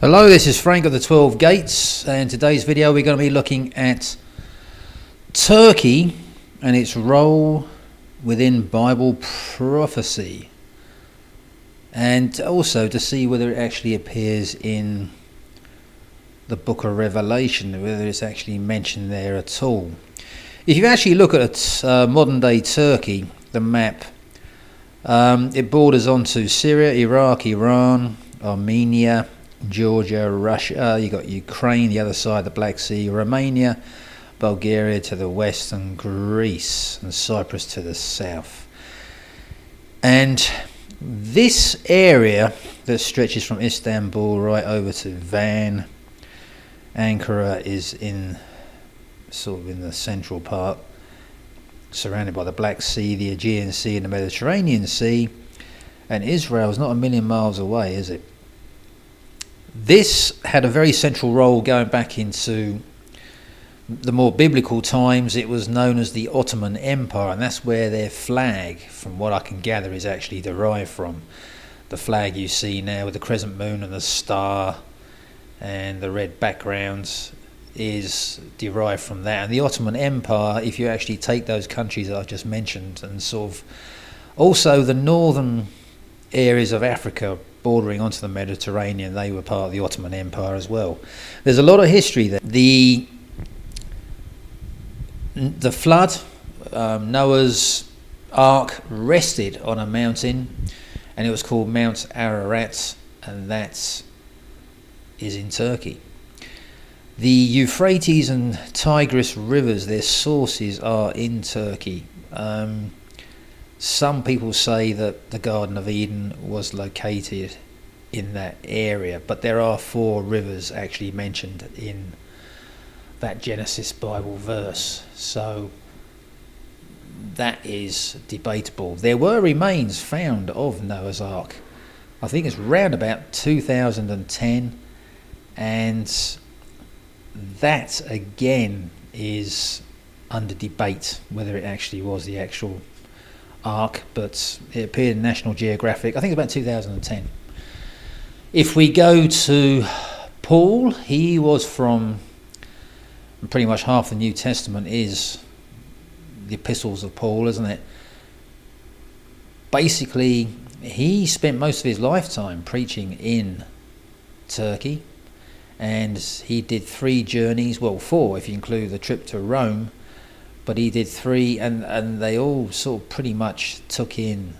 Hello, this is Frank of the 12 Gates, and in today's video we're going to be looking at Turkey and its role within Bible prophecy, and also to see whether it actually appears in the book of Revelation, whether it's actually mentioned there at all. If you actually look at modern day Turkey, the map, it borders onto Syria, Iraq, Iran, Armenia, Georgia, Russia, you got Ukraine, the other side, the Black Sea, Romania, Bulgaria to the west, and Greece and Cyprus to the south. And this area that stretches from Istanbul right over to Van, Ankara, is in sort of in the central part, surrounded by the Black Sea, the Aegean Sea and the Mediterranean Sea, and Israel is not a million miles away, is it? This had a very central role going back into the more biblical times. It was known as the Ottoman Empire, and that's where their flag, from what I can gather, is actually derived from. The flag you see now with the crescent moon and the star and the red backgrounds is derived from that. And the Ottoman Empire, if you actually take those countries that I've just mentioned and sort of also the northern areas of Africa bordering onto the Mediterranean, they were part of the Ottoman Empire as well. There's a lot of history there. The flood, Noah's Ark rested on a mountain, and it was called Mount Ararat, and that is in Turkey. The Euphrates and Tigris rivers, their sources are in Turkey. Some people say that the Garden of Eden was located in that area, but there are 4 rivers actually mentioned in that Genesis Bible verse, so that is debatable. There were remains found of Noah's Ark. I think it's round about 2010, and that again is under debate whether it actually was the actual Ark, but it appeared in National Geographic, I think about 2010. If we go to Paul, he was from, pretty much half the New Testament is the epistles of Paul, isn't it? Basically, he spent most of his lifetime preaching in Turkey, and he did 3 journeys, well 4 if you include the trip to Rome, but he did 3, and they all sort of pretty much took in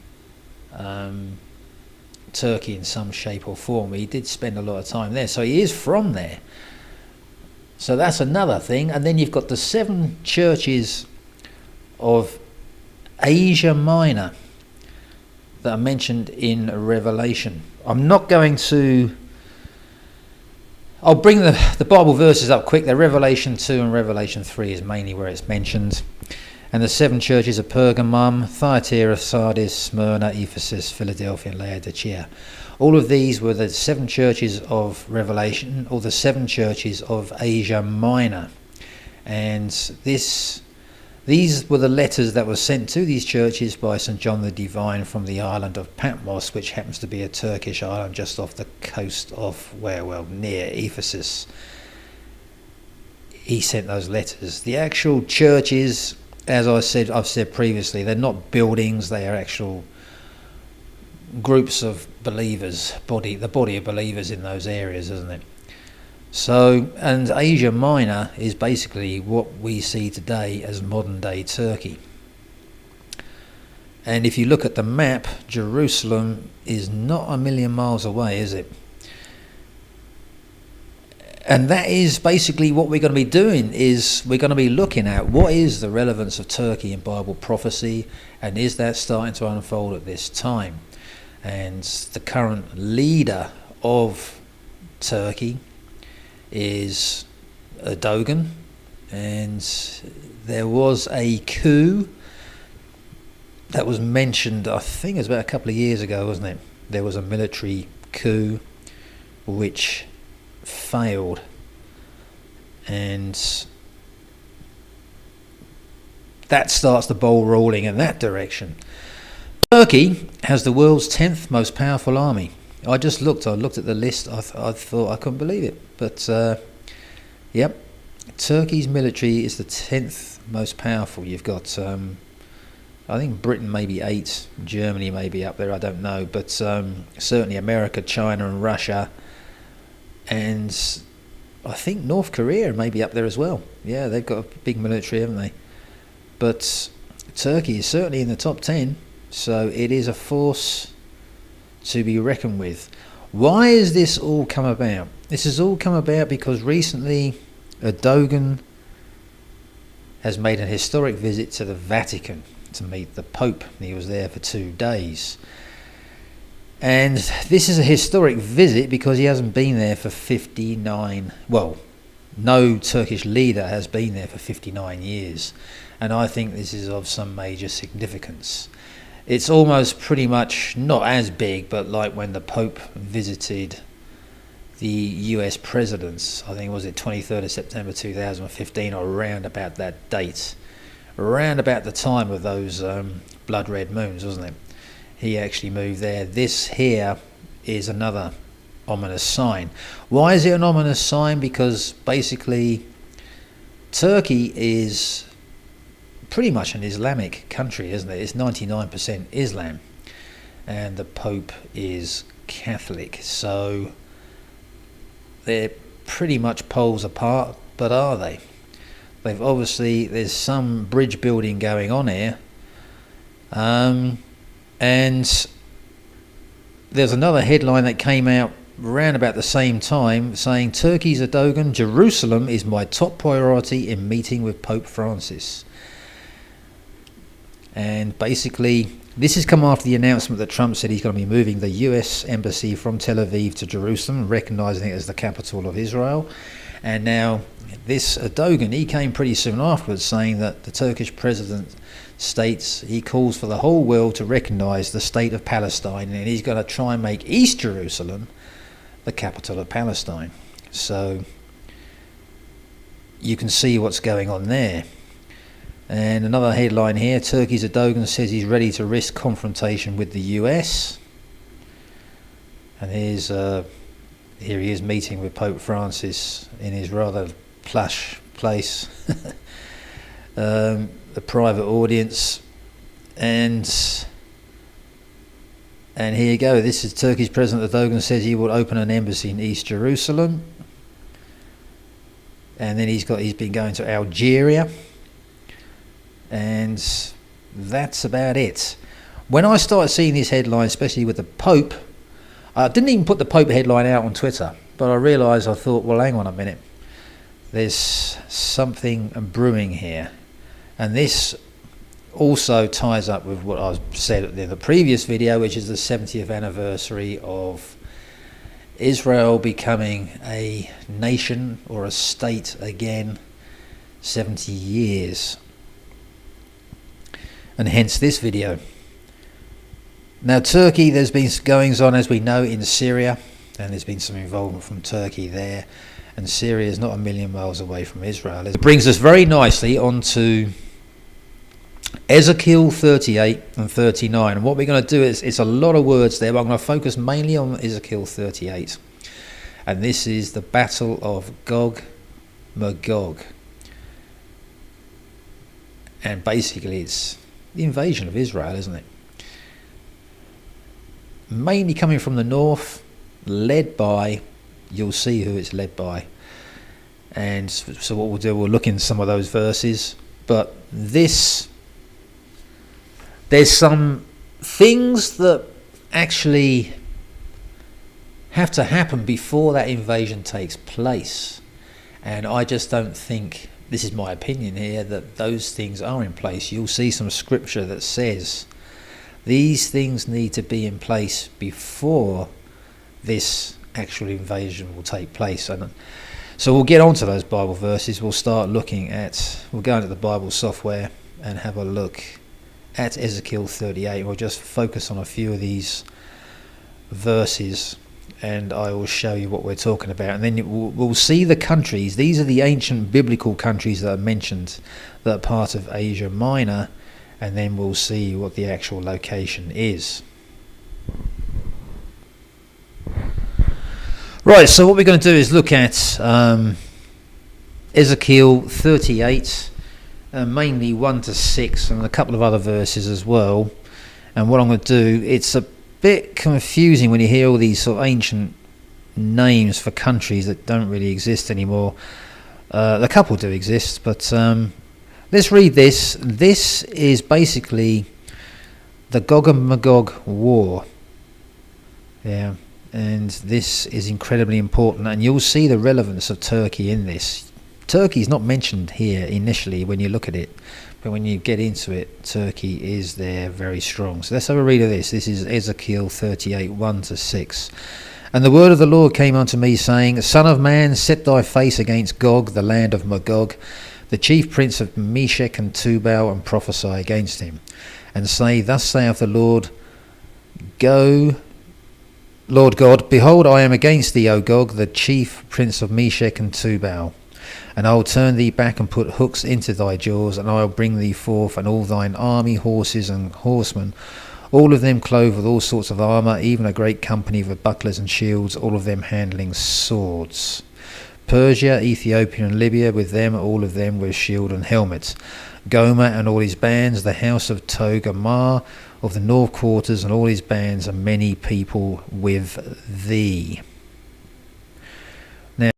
Turkey in some shape or form. He did spend a lot of time there, so he is from there. So that's another thing. And then you've got the 7 churches of Asia Minor that are mentioned in Revelation. I'm not going to... I'll bring the Bible verses up quick. They're Revelation 2 and Revelation 3 is mainly where it's mentioned. And the 7 churches are Pergamum, Thyatira, Sardis, Smyrna, Ephesus, Philadelphia and Laodicea. All of these were the 7 churches of Revelation, or the 7 churches of Asia Minor. And these were the letters that were sent to these churches by St. John the Divine from the island of Patmos, which happens to be a Turkish island just off the coast of near Ephesus. He sent those letters. The actual churches, as I've said previously, they're not buildings, they are actual groups of believers, the body of believers in those areas, isn't it? So, and Asia Minor is basically what we see today as modern day Turkey. And if you look at the map, Jerusalem is not a million miles away, is it? And that is basically what we're going to be doing, is we're going to be looking at what is the relevance of Turkey in Bible prophecy, and is that starting to unfold at this time? And the current leader of Turkey is Erdogan, and there was a coup that was mentioned, I think it was about a couple of years ago, wasn't it? There was a military coup which failed, and that starts the ball rolling in that direction. Turkey has the world's 10th most powerful army. I looked at the list. I thought I couldn't believe it. But yep, Turkey's military is the 10th most powerful. You've got I think Britain maybe 8, Germany may be up there, I don't know, but certainly America, China and Russia, and I think North Korea may be up there as well. Yeah, they've got a big military, haven't they? But Turkey is certainly in the top 10, so it is a force to be reckoned with. Why has this all come about? This has all come about because recently Erdogan has made an historic visit to the Vatican to meet the Pope. He was there for 2 days. And this is a historic visit because he hasn't been there for 59... Well, no Turkish leader has been there for 59 years. And I think this is of some major significance. It's almost pretty much not as big, but like when the Pope visited the US presidents, I think was it 23rd of September 2015 or around about that date, around about the time of those blood red moons, wasn't it? He actually moved there. This here is another ominous sign. Why is it an ominous sign? Because basically Turkey is pretty much an Islamic country, isn't it? It's 99% Islam, and the Pope is Catholic, so they're pretty much poles apart. But are they? They've obviously, there's some bridge building going on here, and there's another headline that came out around about the same time saying Turkey's Erdogan, Jerusalem is my top priority in meeting with Pope Francis. And basically this has come after the announcement that Trump said he's going to be moving the US embassy from Tel Aviv to Jerusalem, recognizing it as the capital of Israel. And now this Erdogan, he came pretty soon afterwards saying that the Turkish president states he calls for the whole world to recognize the state of Palestine, and he's going to try and make East Jerusalem the capital of Palestine. So you can see what's going on there. And another headline here, Turkey's Erdogan says he's ready to risk confrontation with the US. And here he is meeting with Pope Francis in his rather plush place, a private audience. And here you go, this is Turkey's President Erdogan says he will open an embassy in East Jerusalem. And then he's been going to Algeria. And that's about it. When I started seeing this headline, especially with the Pope, I didn't even put the Pope headline out on Twitter, but I realised, I thought, well, hang on a minute. There's something brewing here. And this also ties up with what I said in the previous video, which is the 70th anniversary of Israel becoming a nation or a state again, 70 years. And hence this video. Now Turkey, there's been goings on, as we know, in Syria, and there's been some involvement from Turkey there, and Syria is not a million miles away from Israel. It brings us very nicely onto Ezekiel 38 and 39, and what we're going to do is, it's a lot of words there, but I'm going to focus mainly on Ezekiel 38, and this is the Battle of Gog Magog, and basically it's the invasion of Israel, isn't it? Mainly coming from the north, led by, you'll see who it's led by. And so what we'll do, we'll look in some of those verses. But there's some things that actually have to happen before that invasion takes place. And I just don't think, this is my opinion here, that those things are in place. You'll see some scripture that says these things need to be in place before this actual invasion will take place. And so we'll get onto those Bible verses. We'll go into the Bible software and have a look at Ezekiel 38. We'll just focus on a few of these verses, and I will show you what we're talking about. And then we'll see the countries. These are the ancient biblical countries that are mentioned that are part of Asia Minor, and then we'll see what the actual location is. Right, so what we're going to do is look at Ezekiel 38, mainly 1 to 6, and a couple of other verses as well. And what I'm going to do, it's a bit confusing when you hear all these sort of ancient names for countries that don't really exist anymore. A couple do exist, but let's read this. This is basically the Gog Magog War. Yeah. And this is incredibly important, and you'll see the relevance of Turkey in this. Turkey is not mentioned here initially when you look at it, but when you get into it, Turkey is there very strong. So let's have a read of this. This is Ezekiel 38, 1 to 6. And the word of the Lord came unto me, saying, Son of man, set thy face against Gog, the land of Magog, the chief prince of Meshech and Tubal, and prophesy against him, and say, Thus saith the Lord, Go, Lord God, behold, I am against thee, O Gog, the chief prince of Meshech and Tubal. And I will turn thee back and put hooks into thy jaws, and I will bring thee forth, and all thine army, horses and horsemen, all of them clothed with all sorts of armour, even a great company with bucklers and shields, all of them handling swords. Persia, Ethiopia and Libya with them, all of them with shield and helmet. Gomer and all his bands, the house of Togarmah of the north quarters, and all his bands, and many people with thee. Now,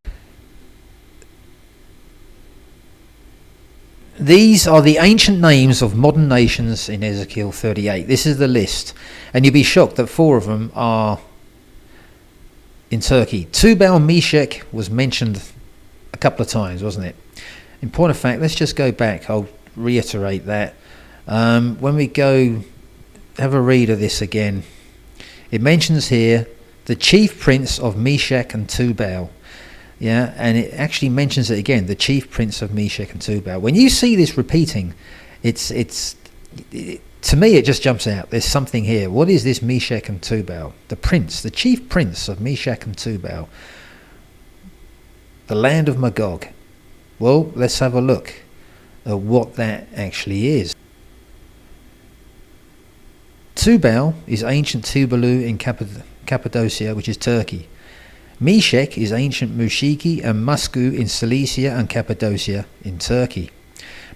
these are the ancient names of modern nations in Ezekiel 38. This is the list, and you'd be shocked that 4 of them are in Turkey. Tubal Meshech was mentioned a couple of times, wasn't it? In point of fact, let's just go back. I'll reiterate that. When we go have a read of this again, it mentions here the chief prince of Meshech and Tubal. Yeah, and it actually mentions it again, the chief prince of Meshech and Tubal. When you see this repeating, to me it just jumps out. There's something here. What is this Meshech and Tubal? The prince, the chief prince of Meshech and Tubal, the land of Magog. Well, let's have a look at what that actually is. Tubal is ancient Tuvalu in Cappadocia, which is Turkey. Meshech is ancient Mushiki and Musku in Cilicia and Cappadocia in Turkey.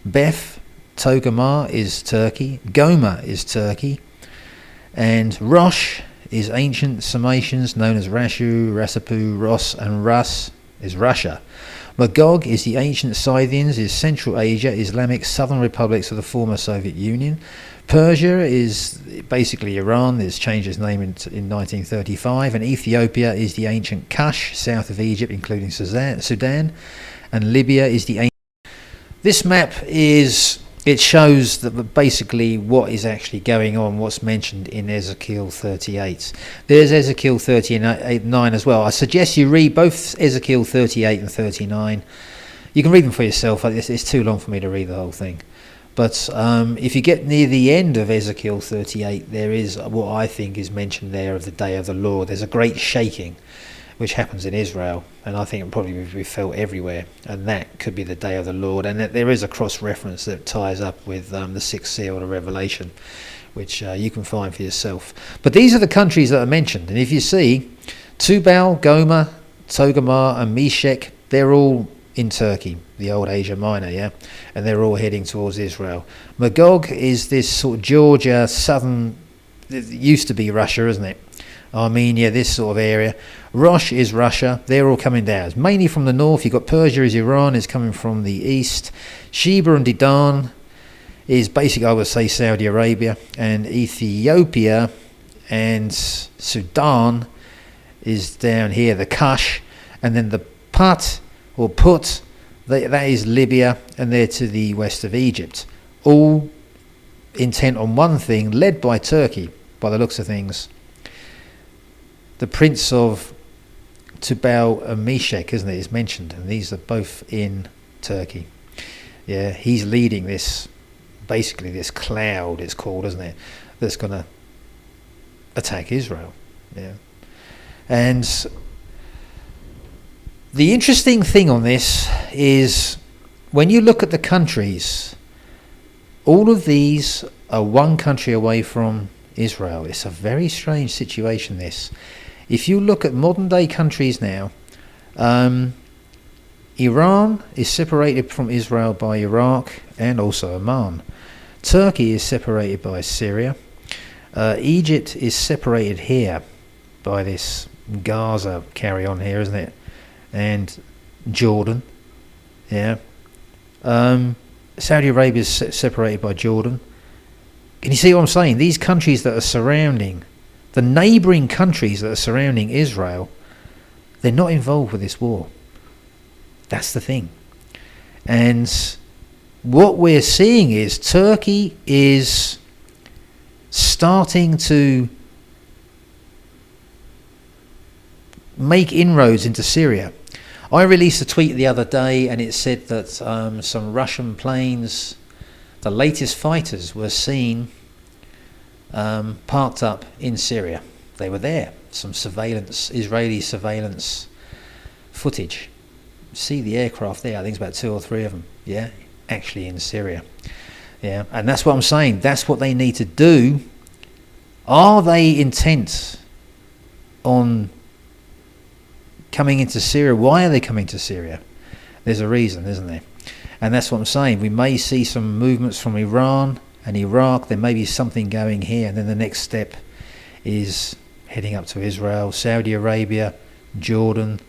Beth Togarmah is Turkey. Gomer is Turkey. And Rosh is ancient Sarmatians known as Rashu, Rasapu, Ros and Rus is Russia. Magog is the ancient Scythians, is Central Asia, Islamic southern republics of the former Soviet Union. Persia is basically Iran, it's changed its name in 1935, and Ethiopia is the ancient Kush, south of Egypt, including Sudan, and Libya is the ancient... This map it shows that basically what is actually going on, what's mentioned in Ezekiel 38. There's Ezekiel 39 as well. I suggest you read both Ezekiel 38 and 39. You can read them for yourself. It's too long for me to read the whole thing. But if you get near the end of Ezekiel 38, there is what I think is mentioned there of the day of the Lord. There's a great shaking which happens in Israel, and I think it probably will be felt everywhere, and that could be the day of the Lord. And that there is a cross-reference that ties up with the sixth seal of Revelation, which you can find for yourself. But these are the countries that are mentioned, and if you see, Tubal, Gomer, Togarmah and Meshech, they're all in Turkey, the old Asia Minor, yeah, and they're all heading towards Israel. Magog is this sort of Georgia, southern, it used to be Russia, isn't it? Armenia, this sort of area. Rosh is Russia. They're all coming down. It's mainly from the north. You've got Persia is Iran, is coming from the east. Sheba and Dedan is basically, I would say, Saudi Arabia. And Ethiopia and Sudan is down here, the Kush. And then the Put, that is Libya, and they're to the west of Egypt. All intent on one thing, led by Turkey, by the looks of things. The prince of Tubal and Meshech, isn't it, is mentioned, and these are both in Turkey. Yeah, he's leading this, basically this cloud, it's called, isn't it, that's going to attack Israel. Yeah, and the interesting thing on this is when you look at the countries, all of these are one country away from Israel. It's a very strange situation, this. If you look at modern day countries now, Iran is separated from Israel by Iraq and also Oman. Turkey is separated by Syria. Egypt is separated here by this Gaza carry on here, isn't it? And Jordan, yeah. Saudi Arabia is separated by Jordan. Can you see what I'm saying? These countries that are surrounding, the neighbouring countries that are surrounding Israel, they're not involved with this war. That's the thing. And what we're seeing is Turkey is starting to make inroads into Syria. I released a tweet the other day and it said that some Russian planes, the latest fighters, were seen parked up in Syria. They were there. Some surveillance, Israeli surveillance footage. See the aircraft there. I think it's about 2 or 3 of them. Yeah, actually in Syria. Yeah, and that's what I'm saying. That's what they need to do. Are they intent on coming into Syria? Why are they coming to Syria? There's a reason, isn't there? And that's what I'm saying. We may see some movements from Iran and Iraq. There may be something going here, and then the next step is heading up to Israel, Saudi Arabia, Jordan,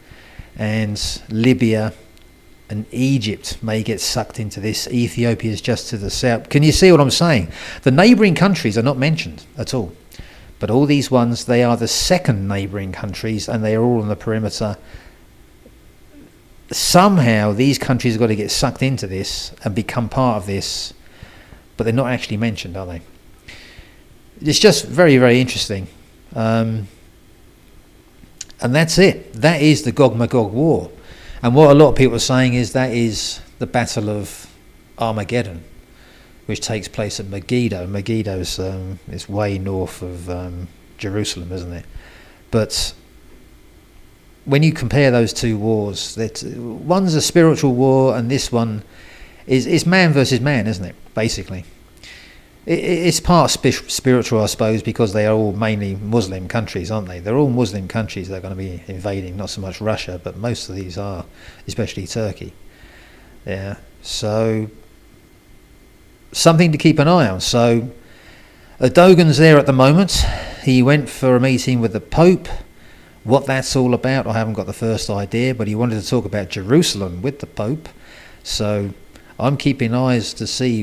and Libya and Egypt may get sucked into this. Ethiopia is just to the south. Can you see what I'm saying? The neighbouring countries are not mentioned at all. But all these ones, they are the second neighbouring countries, and they are all on the perimeter. Somehow these countries have got to get sucked into this and become part of this, but they're not actually mentioned, are they? It's just very, very interesting. And that's it. That is the Gog Magog War. And what a lot of people are saying is that is the Battle of Armageddon, which takes place at Megiddo. Megiddo's is way north of Jerusalem, isn't it? But when you compare those two wars, one's a spiritual war and this one is man versus man, isn't it? Basically. It's part spiritual, I suppose, because they are all mainly Muslim countries, aren't they? They're all Muslim countries that are going to be invading, not so much Russia, but most of these are, especially Turkey. Yeah, so something to keep an eye on. So Erdogan's there at the moment. He went for a meeting with the Pope. What that's all about, I haven't got the first idea, but he wanted to talk about Jerusalem with the Pope. So I'm keeping eyes to see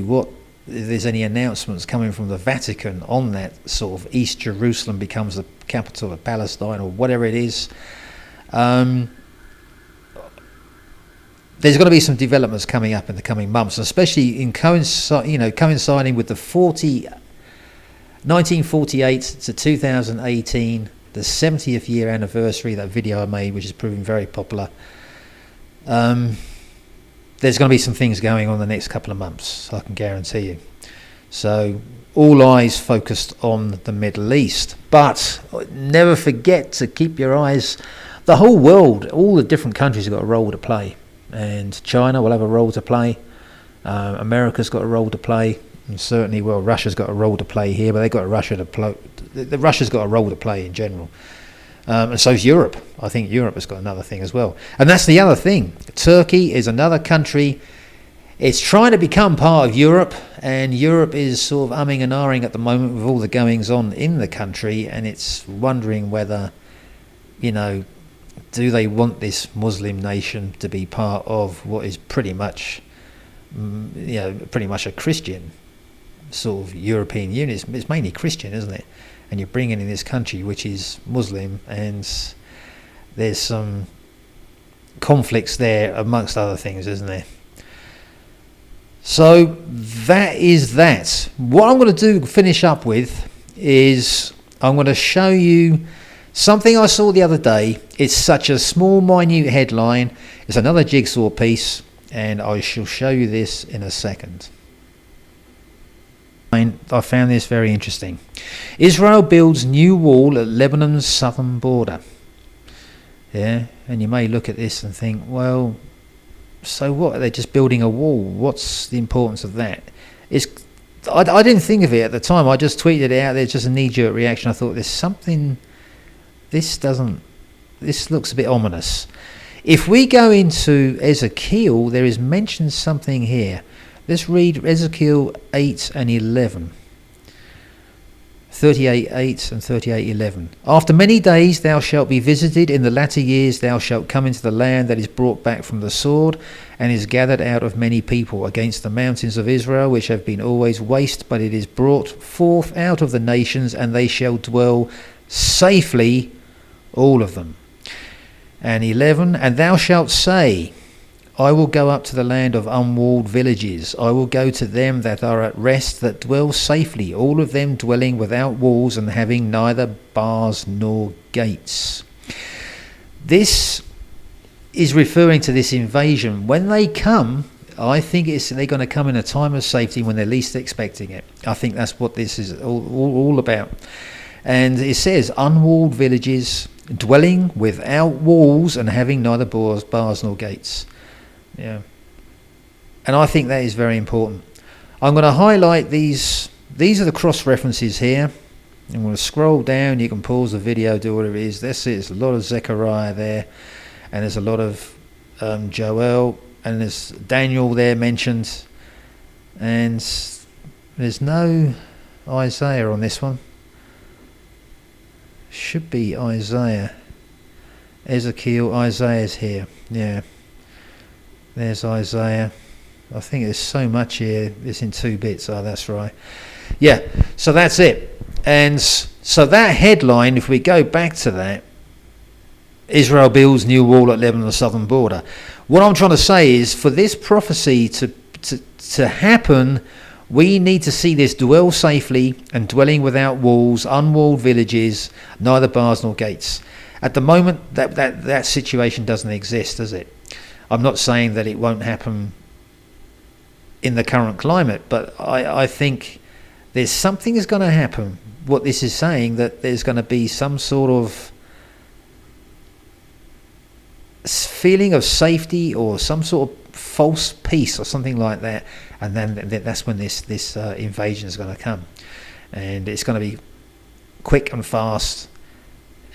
if there's any announcements coming from the Vatican on that sort of East Jerusalem becomes the capital of Palestine or whatever it is. There's going to be some developments coming up in the coming months, especially in coinciding with the 1948 to 2018, the 70th year anniversary, that video I made, which is proving very popular. There's going to be some things going on the next couple of months, I can guarantee you. So all eyes focused on the Middle East. But never forget to keep your eyes, the whole world, all the different countries have got a role to play. And China will have a role to play. America's got a role to play. And certainly, Russia's got a role to play here, but Russia's got a role to play in general. And so's Europe. I think Europe has got another thing as well. And that's the other thing. Turkey is another country. It's trying to become part of Europe, and Europe is sort of umming and ahhing at the moment with all the goings on in the country, and it's wondering whether, do they want this Muslim nation to be part of what is pretty much a Christian sort of European Union. It's mainly Christian, isn't it? And you're bringing in this country which is Muslim, and there's some conflicts there amongst other things, isn't there? So that is that. What I'm going to finish up with is I'm going to show you something I saw the other day. It's such a small, minute headline. It's another jigsaw piece, and I shall show you this in a second. I found this very interesting. Israel builds new wall at Lebanon's southern border. Yeah, and you may look at this and think, well, so what? They're just building a wall. What's the importance of that? I didn't think of it at the time. I just tweeted it out. There's just a knee-jerk reaction. I thought there's something This looks a bit ominous. If we go into Ezekiel, there is mentioned something here. Let's read Ezekiel 8 and 11. 38:8 and 38:11. After many days thou shalt be visited, in the latter years thou shalt come into the land that is brought back from the sword, and is gathered out of many people, against the mountains of Israel, which have been always waste, but it is brought forth out of the nations, and they shall dwell safely, all of them. And 11, and thou shalt say, I will go up to the land of unwalled villages. I will go to them that are at rest, that dwell safely, all of them dwelling without walls and having neither bars nor gates. This is referring to this invasion. When they come, I think they're going to come in a time of safety when they're least expecting it. I think that's what this is all about. And it says, unwalled villages, dwelling without walls and having neither bars nor gates. Yeah, and I think that is very important. I'm going to highlight these. These are the cross references here. I'm going to scroll down. You can pause the video, do whatever it is. There's a lot of Zechariah there, and there's a lot of Joel, and there's Daniel there mentioned, and there's no Isaiah on this one. Should be Isaiah. Ezekiel, Isaiah's here. Yeah. There's Isaiah. I think there's so much here. It's in 2 bits. Oh, that's right. Yeah, so that's it. And so that headline, if we go back to that, Israel builds new wall at Lebanon, the southern border. What I'm trying to say is, for this prophecy to happen, we need to see this dwell safely and dwelling without walls, unwalled villages, neither bars nor gates. At the moment, that situation doesn't exist, does it? I'm not saying that it won't happen in the current climate, but I think there's something is going to happen. What this is saying, that there's going to be some sort of feeling of safety or some sort of false peace or something like that, and then that's when this invasion is going to come, and it's going to be quick and fast.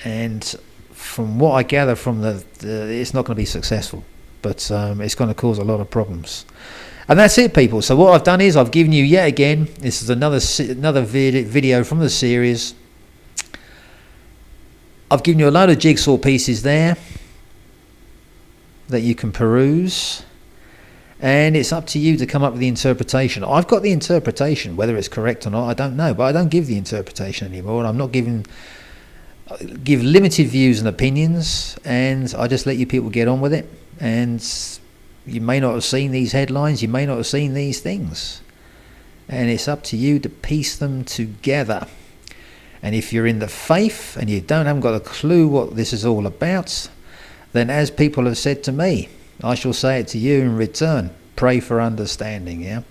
And from what I gather from it's not going to be successful. But it's going to cause a lot of problems. And that's it, people. So what I've done is I've given you, yet again, this is another video from the series. I've given you a load of jigsaw pieces there that you can peruse. And it's up to you to come up with the interpretation. I've got the interpretation. Whether it's correct or not, I don't know. But I don't give the interpretation anymore. I'm not give limited views and opinions. And I just let you people get on with it. And you may not have seen these headlines, you may not have seen these things, and it's up to you to piece them together. And if you're in the faith and you haven't got a clue what this is all about, then as people have said to me, I shall say it to you in return: pray for understanding. Yeah,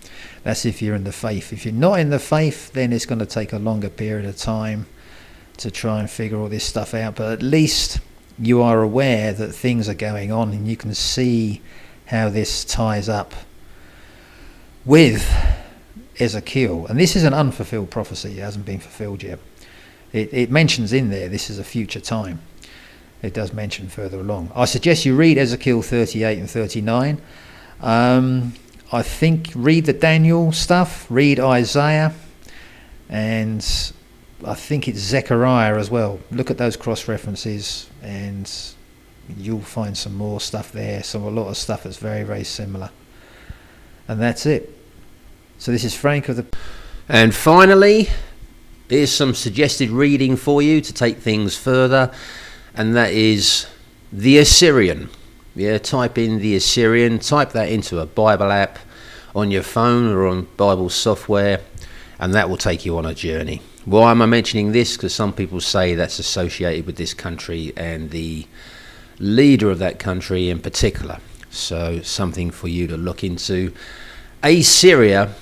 that's if you're in the faith. If you're not in the faith, then it's going to take a longer period of time to try and figure all this stuff out, but at least you are aware that things are going on, and you can see how this ties up with Ezekiel. And this is an unfulfilled prophecy. It hasn't been fulfilled yet. It mentions in there this is a future time. It does mention further along. I suggest you read Ezekiel 38 and 39. I think read the Daniel stuff, read Isaiah, and I think it's Zechariah as well. Look at those cross references and you'll find some more stuff there. A lot of stuff that's very, very similar. And that's it. So this is Frank of the... And finally, here's some suggested reading for you to take things further. And that is the Assyrian. Yeah, type in the Assyrian. Type that into a Bible app on your phone or on Bible software, and that will take you on a journey. Why am I mentioning this? Because some people say that's associated with this country and the leader of that country in particular. So something for you to look into. Assyria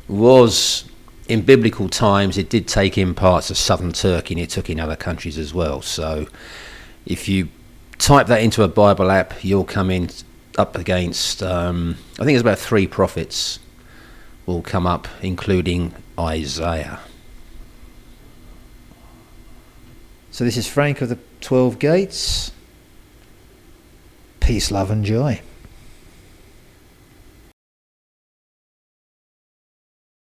was, in biblical times, it did take in parts of southern Turkey, and it took in other countries as well. So if you type that into a Bible app, you'll come in up against, I think it's about 3 prophets will come up, including Isaiah. So this is Frank of the 12 Gates. Peace, love and joy.